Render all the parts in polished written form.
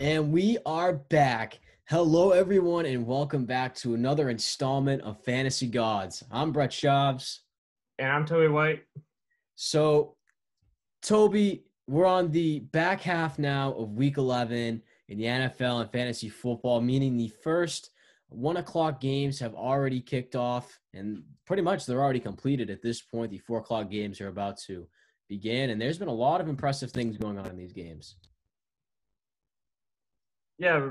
And we are back. Hello, everyone, and welcome back to another installment of Fantasy Gods. I'm Brett Chaves. And I'm Toby White. So, Toby, we're on the back half now of Week 11 in the NFL and fantasy football, meaning the first 1 o'clock games have already kicked off, and pretty much they're already completed at this point. The 4 o'clock games are about to begin, and there's been a lot of impressive things going on in these games. Yeah,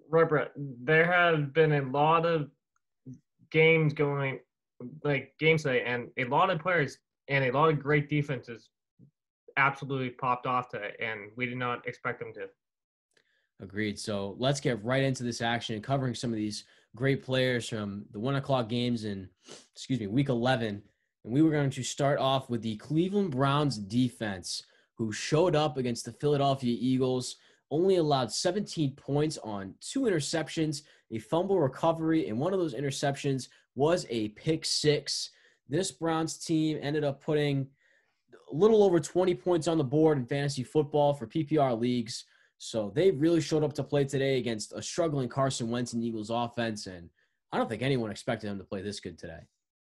right, Brett. There have been a lot of games going, like games today, and a lot of players and a lot of great defenses absolutely popped off today, and we did not expect them to. Agreed. So let's get right into this action and covering some of these great players from the 1 o'clock games in, week 11. And we were going to start off with the Cleveland Browns defense, who showed up against the Philadelphia Eagles, only allowed 17 points on 2 interceptions, a fumble recovery, and one of those interceptions was a pick six. This Browns team ended up putting a little over 20 points on the board in fantasy football for PPR leagues. So they really showed up to play today against a struggling Carson Wentz and Eagles offense, and I don't think anyone expected them to play this good today.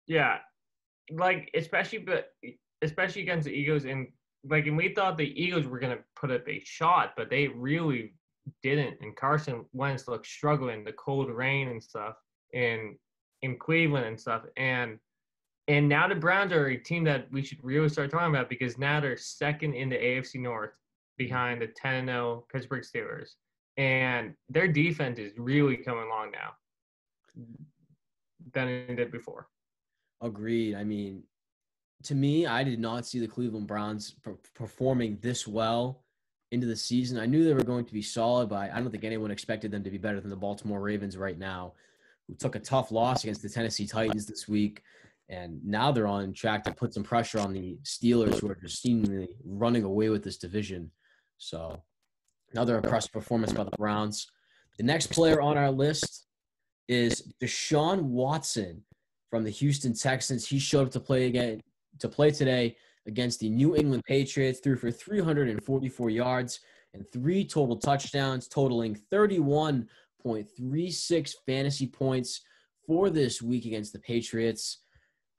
Yeah, especially against the Eagles, and we thought the Eagles were gonna put up a shot, but they really didn't. And Carson Wentz looked struggling, the cold rain and stuff, in Cleveland and stuff, and now the Browns are a team that we should really start talking about because now they're second in the AFC North behind the 10-0 Pittsburgh Steelers. And their defense is really coming along now than it did before. Agreed. I mean, to me, I did not see the Cleveland Browns performing this well into the season. I knew they were going to be solid, but I don't think anyone expected them to be better than the Baltimore Ravens right now, who took a tough loss against the Tennessee Titans this week. And now they're on track to put some pressure on the Steelers, who are just seemingly running away with this division. So another impressive performance by the Browns. The next player on our list is Deshaun Watson from the Houston Texans. He showed up to play today against the New England Patriots, threw for 344 yards and 3 total touchdowns, totaling 31.36 fantasy points for this week against the Patriots.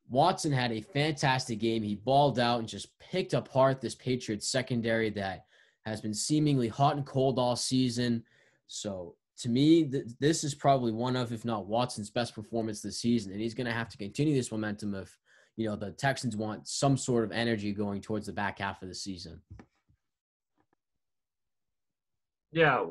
Watson had a fantastic game. He balled out and just picked apart this Patriots secondary that has been seemingly hot and cold all season. So to me, this is probably one of, if not Watson's best performance this season. And he's going to have to continue this momentum if, the Texans want some sort of energy going towards the back half of the season. Yeah.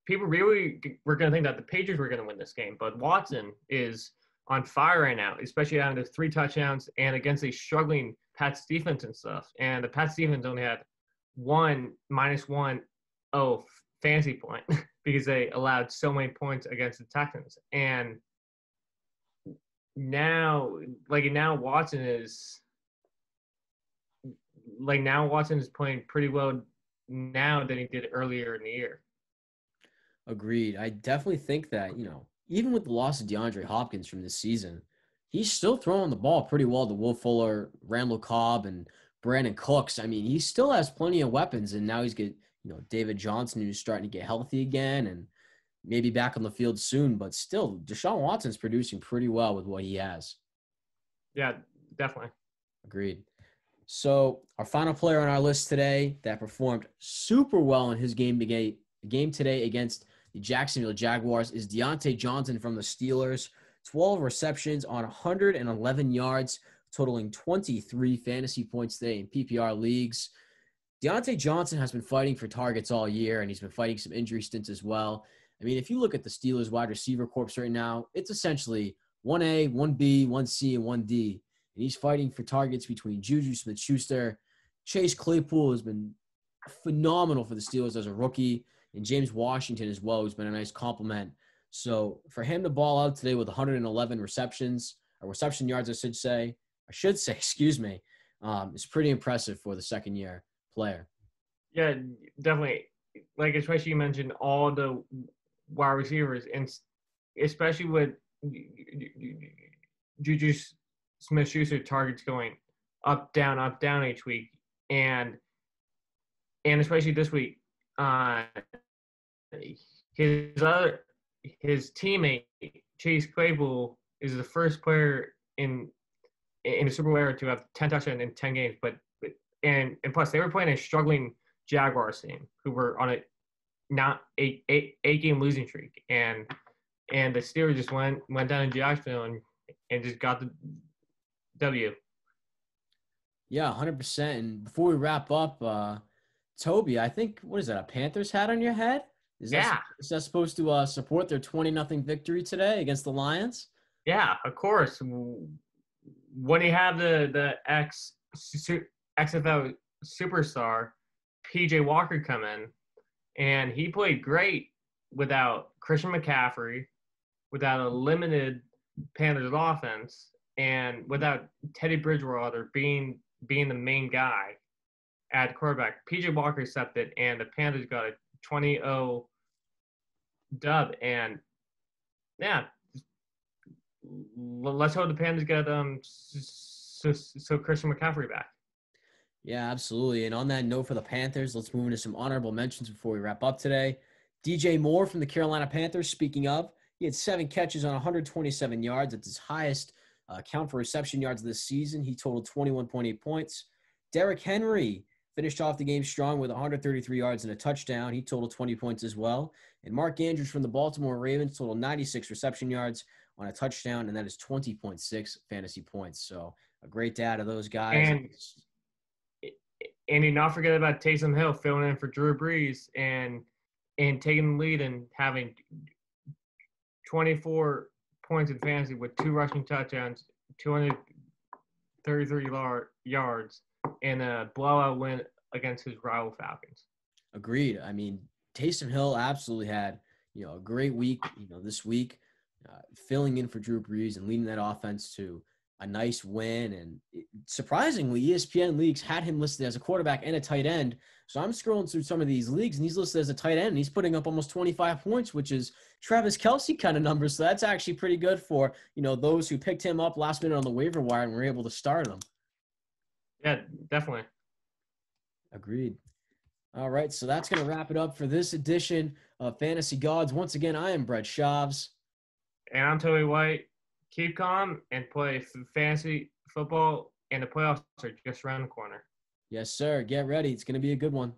People really were going to think that the Patriots were going to win this game, but Watson is on fire right now, especially having those 3 touchdowns and against a struggling Pats defense and stuff. And the Pats defense only had -1 fantasy point because they allowed so many points against the Texans. And now Watson is playing pretty well now than he did earlier in the year. Agreed. I definitely think that, even with the loss of DeAndre Hopkins from this season, he's still throwing the ball pretty well to Will Fuller, Randall Cobb, and Brandon Cooks. I mean, he still has plenty of weapons, and now he's got, David Johnson, who's starting to get healthy again and maybe back on the field soon. But still, Deshaun Watson's producing pretty well with what he has. Yeah, definitely. Agreed. So our final player on our list today that performed super well in his game today against the Jacksonville Jaguars is Deontay Johnson from the Steelers. 12 receptions on 111 yards, totaling 23 fantasy points today in PPR leagues. Deontay Johnson has been fighting for targets all year, and he's been fighting some injury stints as well. I mean, if you look at the Steelers wide receiver corps right now, it's essentially 1A, 1B, 1C, and 1D. And he's fighting for targets between Juju Smith-Schuster. Chase Claypool has been phenomenal for the Steelers as a rookie, and James Washington as well, who's been a nice compliment. So for him to ball out today with 111 reception yards, is pretty impressive for the second-year player. Yeah, definitely. Especially you mentioned all the wide receivers, and especially with Juju Smith-Schuster targets going up, down each week. And especially this week, uh, his other his teammate Chase Claypool is the first player in the Super Bowl era to have 10 touchdowns in 10 games. And plus they were playing a struggling Jaguars team who were on a not eight game losing streak, and the Steelers just went down in Jacksonville and just got the W. Yeah, 100%. And before we wrap up, Toby, I think, what is that, a Panthers hat on your head? Yeah, Is that supposed to support their 20-0 victory today against the Lions? yeah, of course. When you have the XFL superstar PJ Walker come in, and he played great without Christian McCaffrey, without a limited Panthers offense, and without Teddy Bridgewater being the main guy at quarterback. PJ Walker stepped it, and the Panthers got a 20-0 dub. And yeah, let's hope the Panthers get so Christian McCaffrey back. Yeah, absolutely. And on that note for the Panthers, let's move into some honorable mentions before we wrap up today. DJ Moore from the Carolina Panthers, speaking of, he had 7 catches on 127 yards. That's his highest count for reception yards this season. He totaled 21.8 points. Derrick Henry finished off the game strong with 133 yards and a touchdown. He totaled 20 points as well. And Mark Andrews from the Baltimore Ravens totaled 96 reception yards on a touchdown, and that is 20.6 fantasy points. So a great day out of those guys. And you not forget about Taysom Hill filling in for Drew Brees and taking the lead and having 24 points in fantasy with 2 rushing touchdowns, 233 yards, and a blowout win against his rival Falcons. Agreed. I mean, Taysom Hill absolutely had, a great week, this week, filling in for Drew Brees and leading that offense to a nice win. And surprisingly, ESPN leagues had him listed as a quarterback and a tight end. So I'm scrolling through some of these leagues, and he's listed as a tight end, and he's putting up almost 25 points, which is Travis Kelce kind of numbers. So that's actually pretty good for, those who picked him up last minute on the waiver wire and were able to start him. Yeah, definitely. Agreed. All right, so that's going to wrap it up for this edition of Fantasy Gods. Once again, I am Brett Chaves. And I'm Toby White. Keep calm and play fantasy football, and the playoffs are just around the corner. Yes, sir. Get ready. It's going to be a good one.